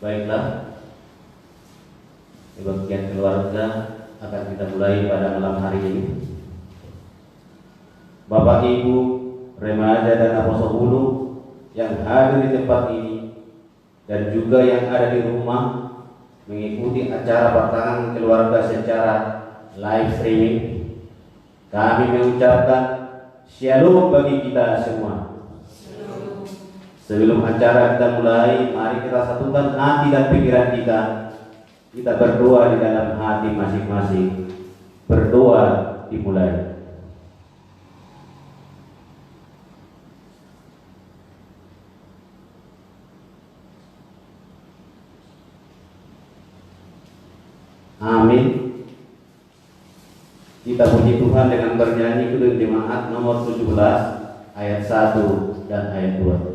Baiklah, kebaktian keluarga akan kita mulai pada malam hari ini. Bapak, Ibu, remaja dan apostle hulu yang hadir di tempat ini dan juga yang ada di rumah mengikuti acara pertanganan keluarga secara live streaming, kami mengucapkan shalom bagi kita semua. Sebelum acara kita mulai, mari kita satukan hati dan pikiran kita. Kita berdoa di dalam hati masing-masing. Berdoa dimulai. Amin. Kita puji Tuhan dengan bernyanyi Kidung Jemaat nomor 17 ayat 1 dan ayat 2.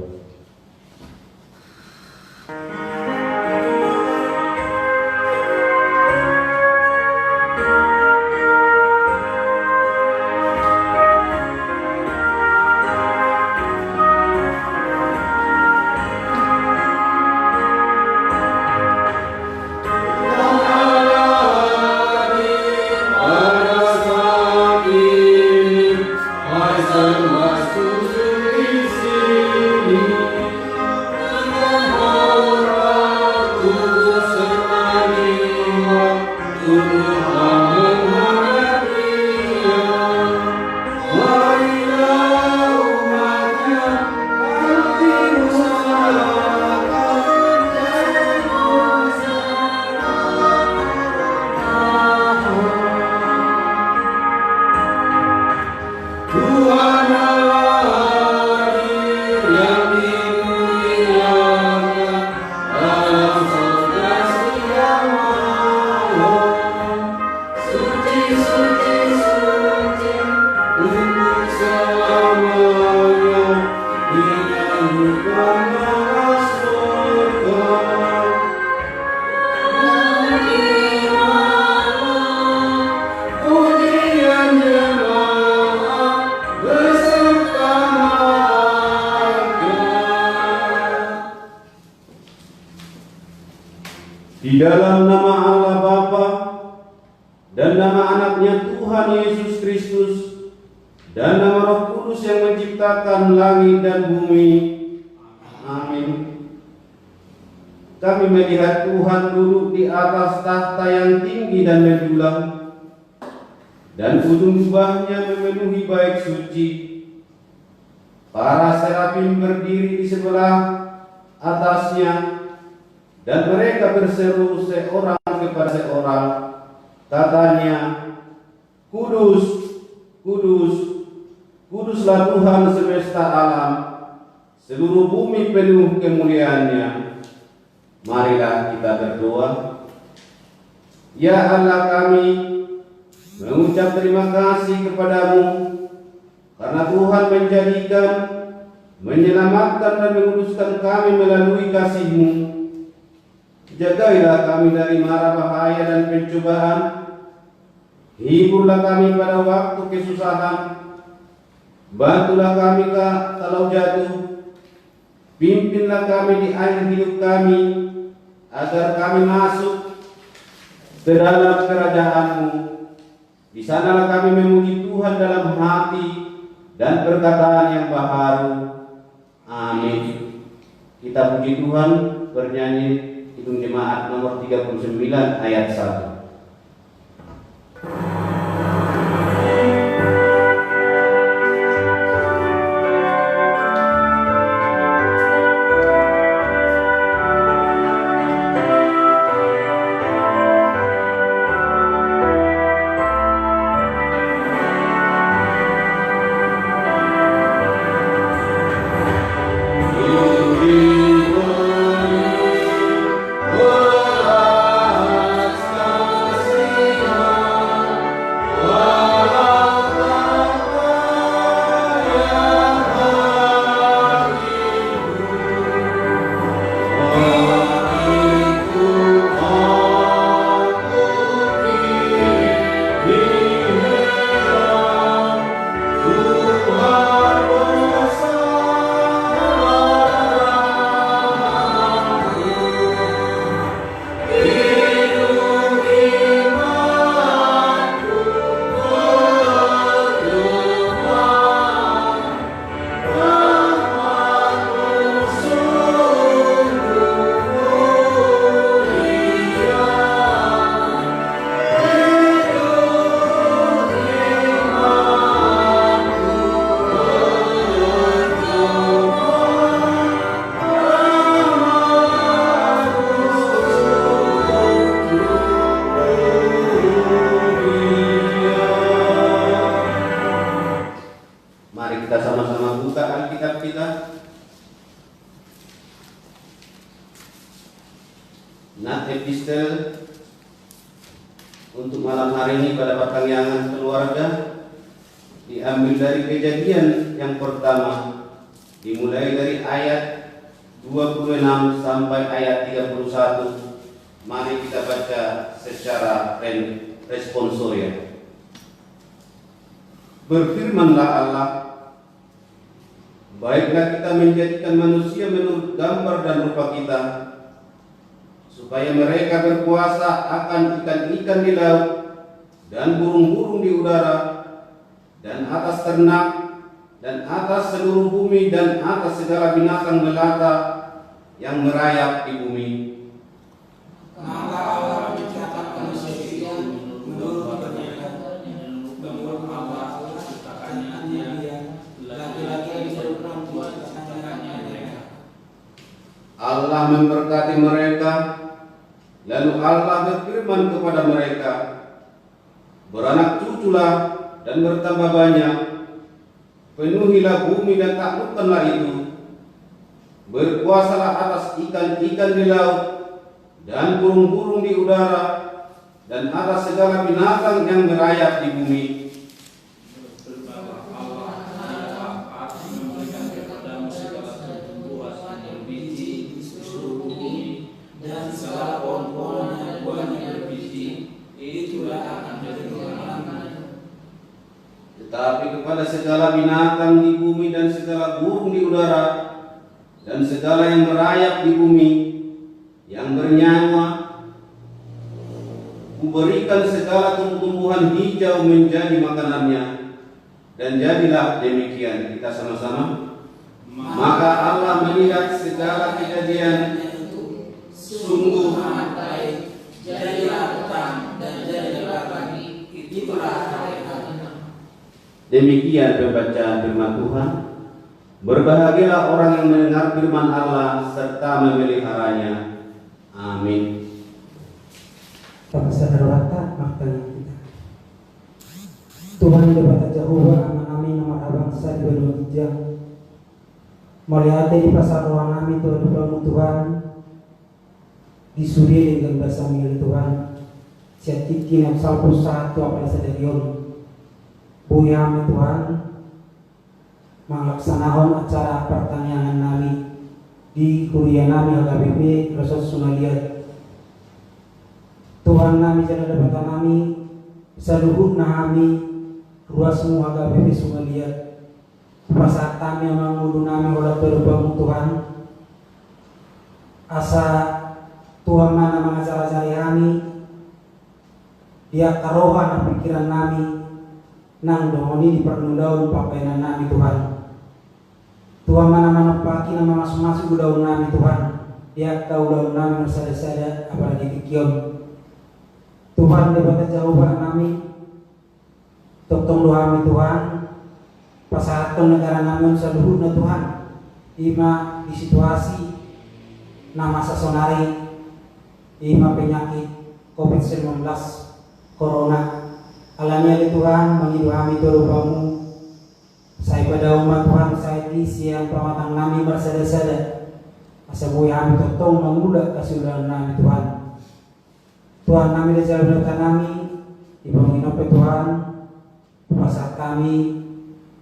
Di dalam nama Allah Bapa dan nama anaknya Tuhan Yesus Kristus dan nama Roh Kudus yang menciptakan langit dan bumi. Amin. Kami melihat Tuhan duduk di atas tahta yang tinggi dan menjulang, dan ujung jubahnya memenuhi bait suci. Para serafim berdiri di sebelah atasnya, dan mereka berseru seorang kepada seorang, katanya, Kudus, Kudus, Kuduslah Tuhan semesta alam, seluruh bumi penuh kemuliaan-Nya. Marilah kita berdoa. Ya Allah, kami mengucap terima kasih kepadamu karena Tuhan menjadikan, menyelamatkan dan menguduskan kami melalui kasih-Mu. Jagailah kami dari mara bahaya dan pencobaan. Hiburlah kami pada waktu kesusahan. Bantulah kami kalau jatuh. Pimpinlah kami di akhir hidup kami, agar kami masuk ke dalam kerajaan-Mu. Di sanalah kami memuji Tuhan dalam hati dan perkataan yang baharu. Amin. Kita puji Tuhan bernyanyi Kidung Jemaat nomor 39 ayat 1. Stop. Nat epistel untuk malam hari ini pada pertanyaan keluarga diambil dari Kejadian yang pertama, dimulai dari ayat 26 sampai ayat 31. Mari kita baca secara responsorial. Berfirmanlah Allah, baiklah kita menjadikan manusia menurut gambar dan rupa kita, supaya mereka berkuasa akan ikan-ikan di laut dan burung-burung di udara dan atas ternak dan atas seluruh bumi dan atas segala binatang melata yang merayap di bumi. Maka Allah mencatat manusia itu menurut gambar Allah ciptakannya dia, laki-laki dan perempuan ciptakannya mereka. Allah memberkati mereka. Lalu Allah berfirman kepada mereka, beranak cuculah dan bertambah banyak, penuhilah bumi dan taklukkanlah itu, berkuasalah atas ikan-ikan di laut dan burung-burung di udara dan atas segala binatang yang merayap di bumi. Tetapi kepada segala binatang di bumi dan segala burung di udara dan segala yang merayap di bumi yang bernyawa, kuberikan segala tumbuh-tumbuhan hijau menjadi makanannya. Dan jadilah demikian. Kita sama-sama. Maka Allah melihat segala kejadian sungguh amat baik. Jadilah petang dan jadilah pagi. Itulah hari Tuhan. Demikian pembacaan firman Tuhan. Berbahagialah orang yang mendengar firman Allah serta memeliharanya. Amin. Pada saudara makanya kita Tuhan debat Jehovah aman nama bangsa di benua hijau melihat di pasar ruang kami Tuhan di suri dengan bahasa milik Tuhan siatikin salpo satu apa sedarion bumi kami Tuhan melaksanakan acara pertanyaan kami di kuliah kami HKBP Rasul Sunaliat. Tuhan kami jalan dapat kami seluruh kami ruas semua HKBP Sunaliat. Pasal kami yang mengudu kami oleh terbangun Tuhan. Asa Tuhan mana mengajar-ajari kami dia taruhan pikiran kami nang dongoni di pernudaun pakaian kami Tuhan. Tuhan mana paki nama masuk-masuk daun kami Tuhan. Dia tahu daun kami bersada-sada apalagi dikiom. Tuhan debat jauh kami. Totong doa kami Tuhan. Pasatong negara kami seluruhnya Tuhan. Ima di situasi nama sasonari ima penyakit COVID-19 Corona. Alamiah di Tuhan menghidup kami doa-doamu. Saya pada umat Tuhan saya di siang perawatan kami bersada-sada. Asabuhi kami totong mengudak kesudahan kami Tuhan. Tuhan kami di jalan kami dibangun oleh Tuhan. Pasal kami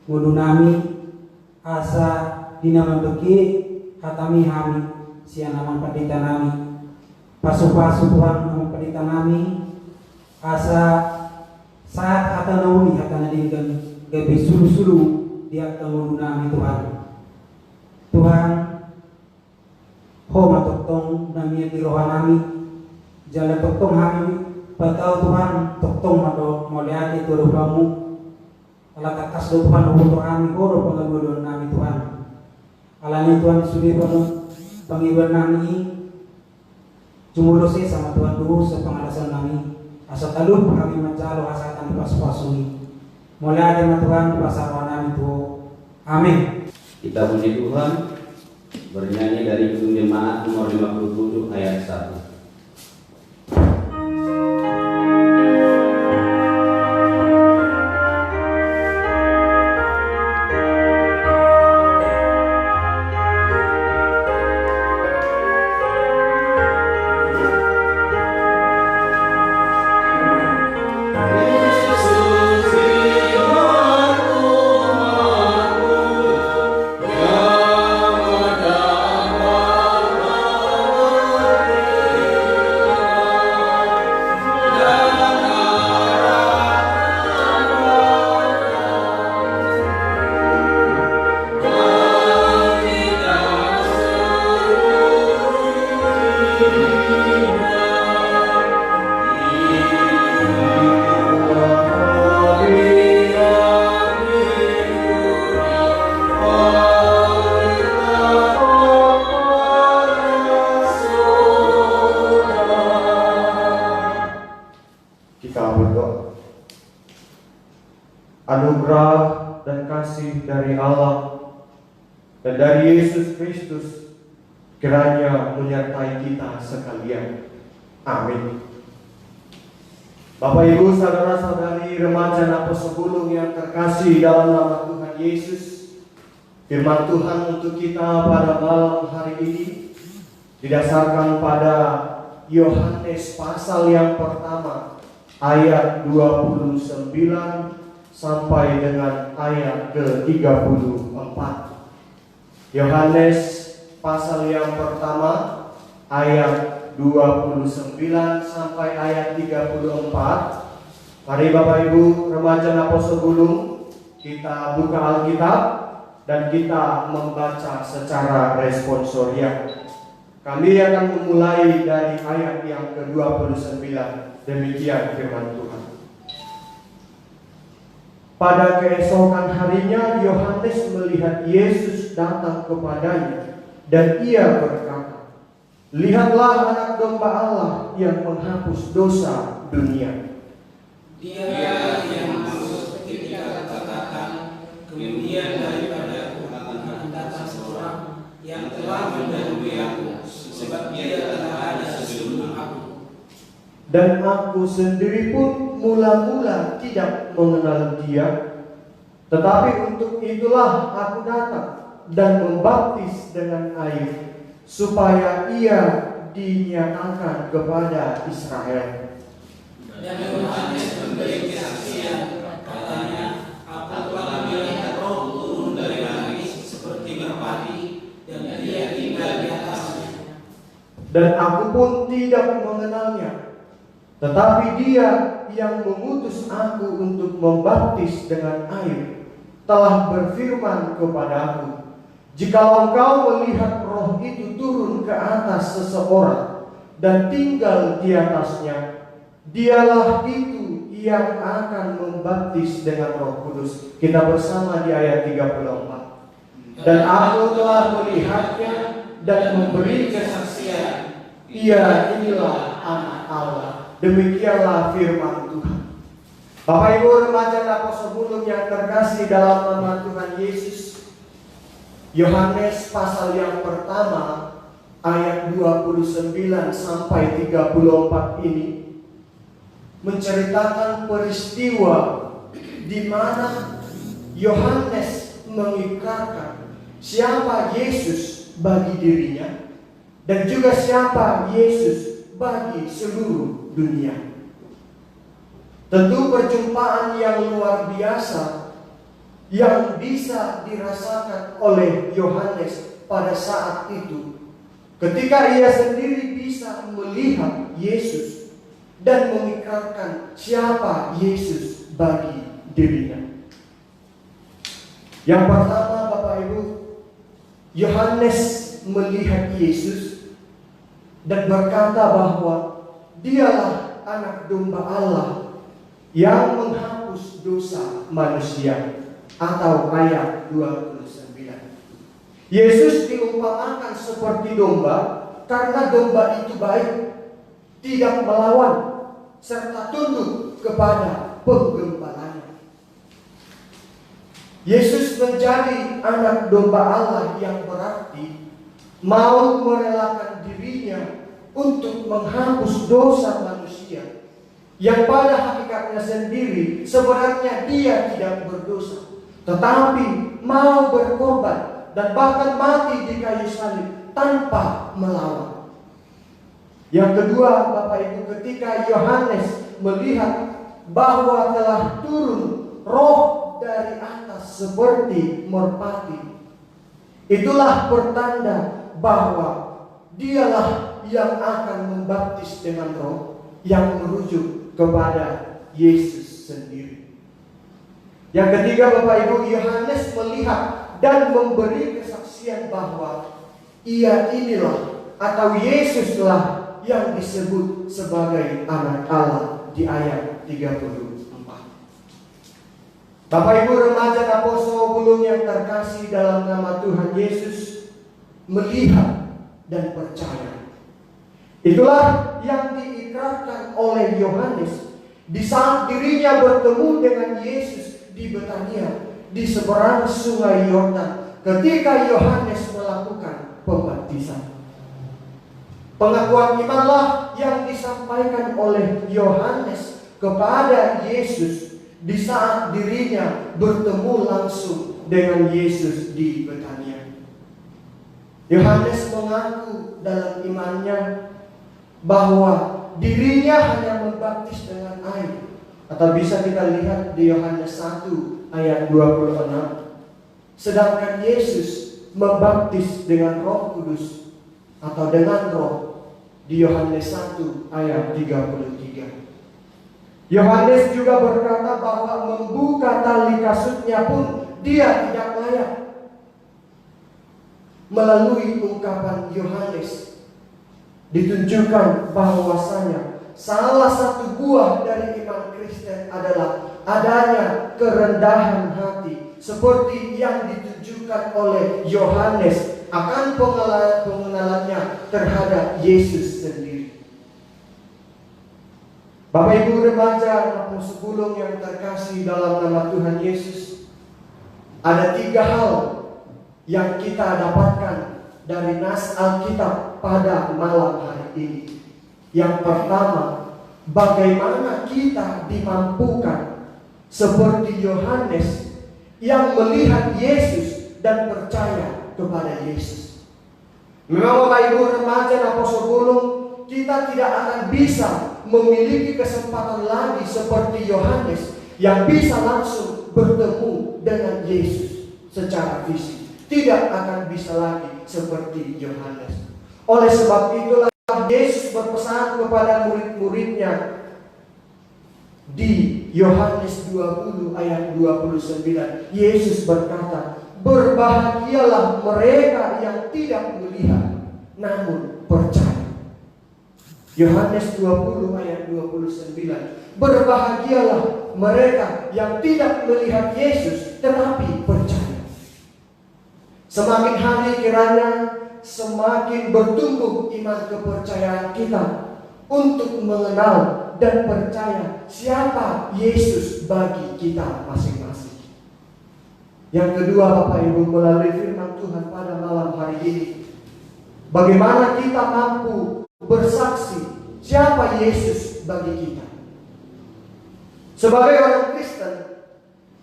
ngudu kami asa dinaman beki hatami kami siang nama pendeta kami. Pasu-pasu Tuhan nama pendeta kami asa saat hata nauni hata nadingkan gabi sulu-sulu dia akan nami Tuhan. Tuhan homa totong nami di rohan nami jalan totong kami patau Tuhan totong mado moliati turu kamu ala takas do Tuhan untuk kami koro pengabulan nami Tuhan alani Tuhan sudi pengibuan nami cumudosi sama Tuhan dulu sepengalasan nami asa taluh kami mencalo asatan pas-pasuni mulai ada Tuhan pasar warna itu. Amin. Kita puji Tuhan bernyanyi dari Kidung Jemaat nomor 57 ayat 1. anugerah dan kasih dari Allah dan dari Yesus Kristus kiranya menyertai kita sekalian. Amin. Bapak, Ibu, saudara-saudari, remaja Napas Sebulung yang terkasih dalam nama Tuhan Yesus, firman Tuhan untuk kita pada malam hari ini didasarkan pada Yohanes pasal yang pertama ayat 29 sampai dengan ayat ke-34. Yohanes pasal yang pertama ayat 29 sampai ayat 34. Mari Bapak Ibu remaja Napas Sebulung, kita buka Alkitab dan kita membaca secara responsorial. Kami akan memulai dari ayat yang ke-29. Demikian firman Tuhan. Pada keesokan harinya Yohanes melihat Yesus datang kepadanya dan ia berkata, "Lihatlah anak domba Allah yang menghapus dosa dunia." Dia yang maksud ketika katakan, kemudian daripada akan datang seorang yang telah mendahului aku, sebab dia telah ada sebelum aku. Dan aku sendiri pun mula-mula tidak mengenal dia, tetapi untuk itulah aku datang dan membaptis dengan air, supaya ia dinyatakan kepada Israel. Dan Yohanes memberi kesaksian, katanya, aku telah melihat Roh turun dari langit seperti merpati, dan dia tinggal di atasnya. Dan aku pun tidak mengenalnya, tetapi dia yang mengutus aku untuk membaptis dengan air telah berfirman kepadaku, "Jikalau engkau melihat Roh itu turun ke atas seseorang dan tinggal di atasnya, dialah itu yang akan membaptis dengan Roh Kudus." Kita bersama di ayat 34. Dan aku telah melihatnya dan memberi kesaksian, ia inilah anak Allah. Demikianlah firman Tuhan. Bapak Ibu remaja Napas Sebulung yang terkasih dalam nama Tuhan Yesus, Yohanes pasal yang pertama ayat 29 sampai 34 ini menceritakan peristiwa di mana Yohanes mengikrarkan siapa Yesus bagi dirinya dan juga siapa Yesus bagi seluruh dunia. Tentu perjumpaan yang luar biasa yang bisa dirasakan oleh Yohanes pada saat itu, ketika ia sendiri bisa melihat Yesus dan mengikrarkan siapa Yesus bagi dirinya. Yang pertama, Bapak Ibu, Yohanes melihat Yesus dan berkata bahwa dialah anak domba Allah yang menghapus dosa manusia, atau ayat 29. Yesus diumpamakan seperti domba karena domba itu baik, tidak melawan, serta tunduk kepada penggembalanya. Yesus menjadi anak domba Allah yang berarti mau merelakan dirinya untuk menghapus dosa manusia yang pada hakikatnya sendiri sebenarnya dia tidak berdosa, tetapi mau berkorban dan bahkan mati di kayu salib tanpa melawan. Yang kedua, Bapak Ibu, ketika Yohanes melihat bahwa telah turun Roh dari atas seperti merpati, itulah pertanda bahwa dialah yang akan membaptis dengan Roh yang merujuk kepada Yesus sendiri. Yang ketiga, Bapak Ibu, Yohanes melihat dan memberi kesaksian bahwa ia inilah atau Yesuslah yang disebut sebagai anak Allah di ayat 34. Bapak Ibu remaja Napas Sebulung yang terkasih dalam nama Tuhan Yesus, melihat dan percaya. Itulah yang diikrarkan oleh Yohanes di saat dirinya bertemu dengan Yesus di Betania di seberang sungai Yordan ketika Yohanes melakukan pembaptisan. Pengakuan imanlah yang disampaikan oleh Yohanes kepada Yesus di saat dirinya bertemu langsung dengan Yesus di Betania. Yohanes mengaku dalam imannya bahwa dirinya hanya membaptis dengan air. Atau bisa kita lihat di Yohanes 1 ayat 26. Sedangkan Yesus membaptis dengan Roh Kudus atau dengan Roh di Yohanes 1 ayat 33. Yohanes juga berkata bahwa membuka tali kasutnya pun dia tidak layak. Melalui ungkapan Yohanes ditunjukkan bahwasanya salah satu buah dari iman Kristen adalah adanya kerendahan hati, seperti yang ditunjukkan oleh Yohanes akan pengenalannya terhadap Yesus sendiri. Bapak Ibu remaja atau sebelum yang terkasih dalam nama Tuhan Yesus, ada 3 hal yang kita dapatkan dari nas Alkitab pada malam hari ini. Yang pertama, bagaimana kita dimampukan seperti Yohanes yang melihat Yesus dan percaya kepada Yesus. Memang Bapak Ibu remaja dan sulung, kita tidak akan bisa memiliki kesempatan lagi seperti Yohanes yang bisa langsung bertemu dengan Yesus secara fisik. Tidak akan bisa lagi seperti Yohanes. Oleh sebab itulah Yesus berpesan kepada murid-muridnya di Yohanes 20 ayat 29. Yesus berkata, berbahagialah mereka yang tidak melihat namun percaya. Yohanes 20 ayat 29. Berbahagialah mereka yang tidak melihat Yesus tetapi percaya. Semakin hari kiranya semakin bertumbuh iman kepercayaan kita untuk mengenal dan percaya siapa Yesus bagi kita masing-masing. Yang kedua Bapak Ibu, melalui firman Tuhan pada malam hari ini, bagaimana kita mampu bersaksi siapa Yesus bagi kita. Sebagai orang Kristen,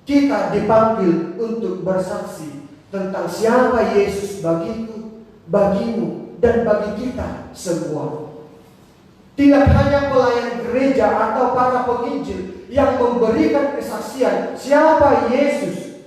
kita dipanggil untuk bersaksi tentang siapa Yesus bagiku, bagimu, dan bagi kita semua. Tidak hanya pelayan gereja atau para penginjil yang memberikan kesaksian siapa Yesus.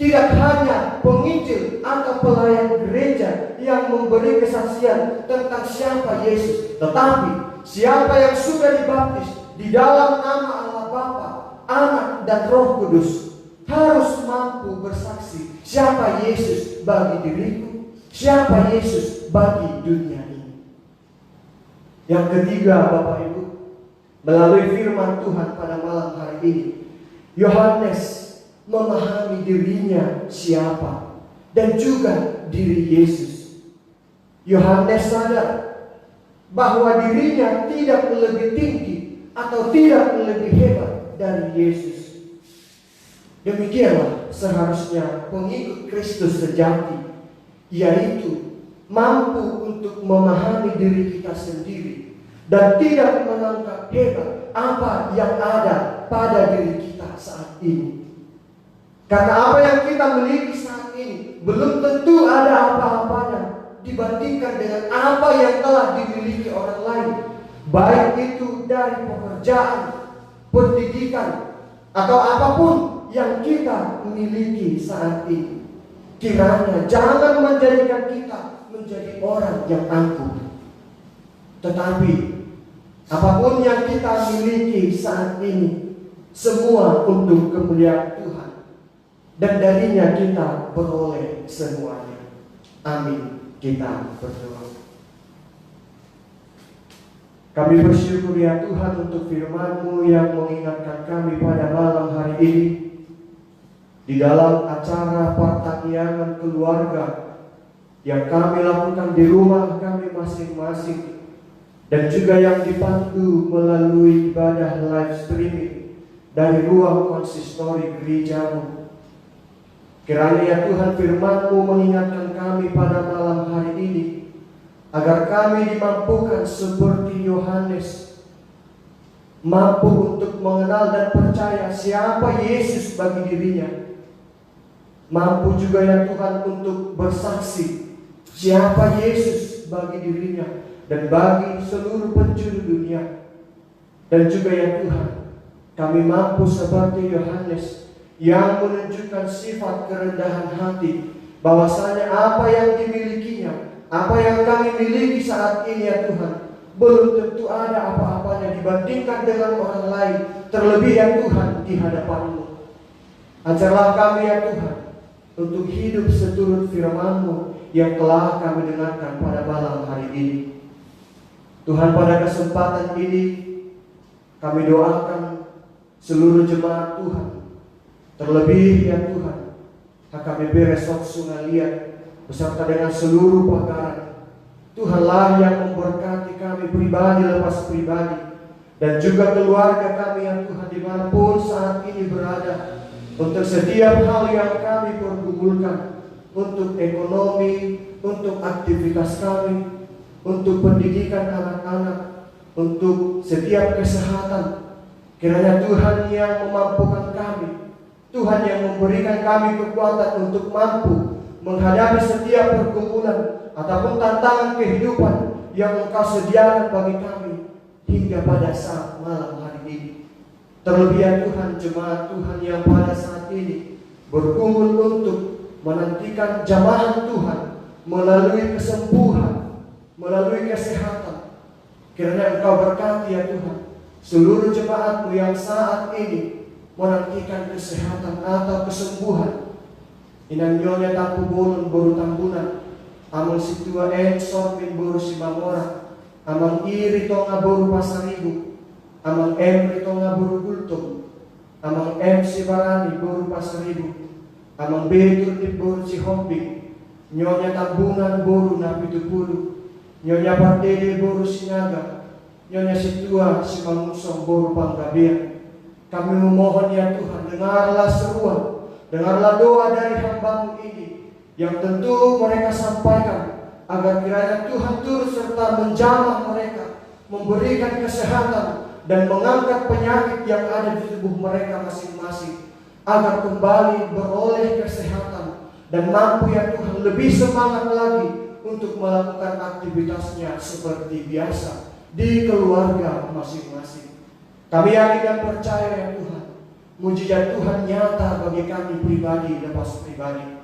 Tidak hanya penginjil atau pelayan gereja yang memberi kesaksian tentang siapa Yesus, tetapi siapa yang sudah dibaptis di dalam nama Allah Bapa, Anak, dan Roh Kudus harus mampu bersaksi siapa Yesus bagi diriku, siapa Yesus bagi dunia ini. Yang ketiga Bapak Ibu, melalui firman Tuhan pada malam hari ini, Yohanes memahami dirinya siapa dan juga diri Yesus. Yohanes sadar bahwa dirinya tidak lebih tinggi atau tidak lebih hebat dari Yesus. Demikianlah seharusnya pengikut Kristus sejati, yaitu mampu untuk memahami diri kita sendiri dan tidak menganggap hebat apa yang ada pada diri kita saat ini. Karena apa yang kita miliki saat ini belum tentu ada apa-apanya dibandingkan dengan apa yang telah dimiliki orang lain, baik itu dari pekerjaan, pendidikan, atau apapun yang kita miliki saat ini. Kiranya jangan menjadikan kita menjadi orang yang angkuh, tetapi apapun yang kita miliki saat ini semua untuk kemuliaan Tuhan, dan darinya kita beroleh semuanya. Amin. Kita berdoa. Kami bersyukur ya Tuhan untuk firman-Mu yang mengingatkan kami pada malam hari ini di dalam acara pertanian keluarga yang kami lakukan di rumah kami masing-masing, dan juga yang dipandu melalui ibadah live streaming dari ruang konsistori gerejamu. Kiranya ya Tuhan firman-Mu mengingatkan kami pada malam hari ini, agar kami dimampukan seperti Yohanes, mampu untuk mengenal dan percaya siapa Yesus bagi dirinya. Mampu juga ya Tuhan untuk bersaksi siapa Yesus bagi dirinya dan bagi seluruh penjuru dunia. Dan juga ya Tuhan, kami mampu seperti Yohanes yang menunjukkan sifat kerendahan hati, bahwasanya apa yang dimilikinya, apa yang kami miliki saat ini ya Tuhan, belum tentu ada apa-apanya dibandingkan dengan orang lain, terlebih ya Tuhan di hadapan-Mu. Ajarlah kami ya Tuhan untuk hidup seturut firman-Mu yang telah kami dengarkan pada malam hari ini. Tuhan, pada kesempatan ini kami doakan seluruh jemaat Tuhan, terlebih ya Tuhan HKBP Resort Sungai Liat beserta dengan seluruh pagaran. Tuhanlah yang memberkati kami pribadi lepas pribadi, dan juga keluarga kami yang Tuhan dimanapun saat ini berada, untuk setiap hal yang kami pergumulkan, untuk ekonomi, untuk aktivitas kami, untuk pendidikan anak-anak, untuk setiap kesehatan. Kiranya Tuhan yang memampukan kami, Tuhan yang memberikan kami kekuatan untuk mampu menghadapi setiap pergumulan ataupun tantangan kehidupan yang Engkau sediakan bagi kami hingga pada saat malam hari ini. Terlebih ya Tuhan, jemaat Tuhan yang pada saat ini berkumpul untuk menantikan jamahan Tuhan melalui kesembuhan, melalui kesehatan. Kiranya Engkau berkati ya Tuhan seluruh jemaat-Mu yang saat ini menantikan kesehatan atau kesembuhan. Inang nyonya tapu bolon boru tambunan, amang situa sormin boru simamora, amang iri tonga boru pasaribu, amang emri tonga boru gultung, amang si barani boru pasaribu, amang betur di boru cihomping, nyonya tambungan boru napitupulu, nyonya pardede boru sinaga, nyonya situa si mangusong boru panggabian. Kami memohon ya Tuhan, dengarlah seruan, dengarlah doa dari hamba-Mu ini, yang tentu mereka sampaikan, agar kiranya Tuhan turut serta menjamah mereka, memberikan kesehatan dan mengangkat penyakit yang ada di tubuh mereka masing-masing, agar kembali beroleh kesehatan dan mampu ya Tuhan lebih semangat lagi untuk melakukan aktivitasnya seperti biasa di keluarga masing-masing. Kami yakin dan percaya ya Tuhan, mujizat Tuhan nyata bagi kami pribadi lepas pribadi.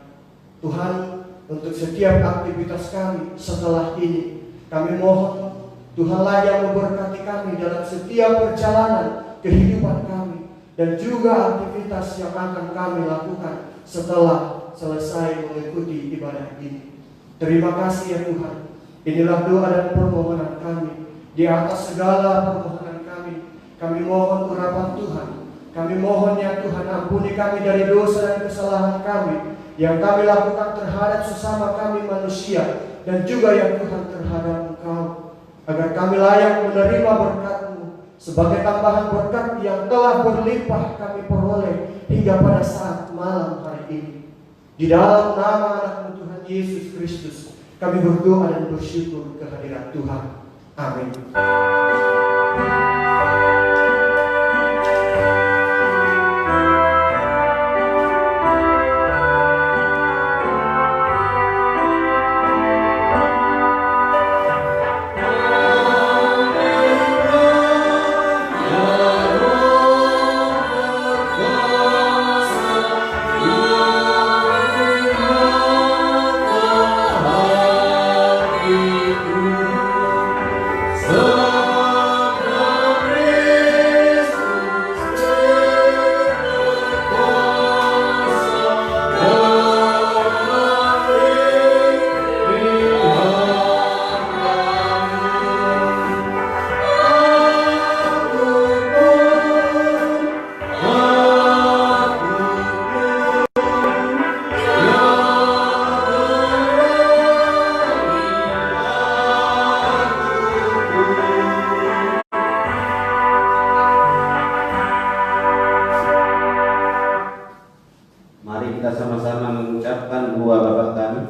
Tuhan, untuk setiap aktivitas kami setelah ini, kami mohon Tuhanlah yang memberkati kami dalam setiap perjalanan kehidupan kami, dan juga aktivitas yang akan kami lakukan setelah selesai mengikuti ibadah ini. Terima kasih ya Tuhan. Inilah doa dan permohonan kami. Di atas segala permohonan kami mohon urapan Tuhan. Kami mohon ya Tuhan, ampuni kami dari dosa dan kesalahan kami yang kami lakukan terhadap sesama kami manusia, dan juga ya Tuhan terhadap Engkau, agar kami layak menerima berkat-Mu sebagai tambahan berkat yang telah berlimpah kami peroleh hingga pada saat malam hari ini. Di dalam nama anak-Mu Tuhan Yesus Kristus, kami berdoa dan bersyukur kehadirat Tuhan. Amin. So Mari kita sama-sama mengucapkan doa Bapa kami.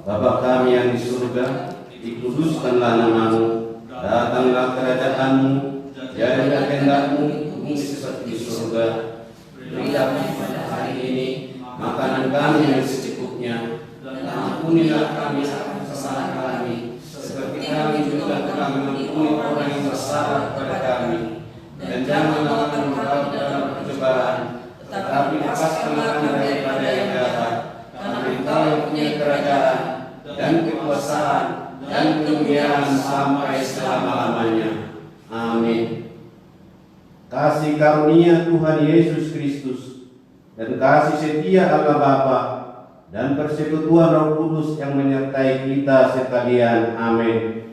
Bapa kami yang di surga, dikuduskanlah namamu, datanglah kerajaanmu, jadilah kehendak-mu bumi seperti di surga. Berilah kami pada hari ini makanan kami yang secukupnya, dan ampunilah kami akan kesalahan kami, seperti kami juga telah mengampuni orang yang bersalah kepada kami. Dan janganlah kami membawa dalam percobaan, tetapi lepaskanlah kami daripada yang jahat. Karena Engkau yang punya kerajaan dan kekuasaan dan kemuliaan sampai selama-lamanya. Amin. Kasih karunia Tuhan Yesus Kristus dan kasih setia Allah Bapa dan persekutuan Roh Kudus yang menyertai kita sekalian. Amin.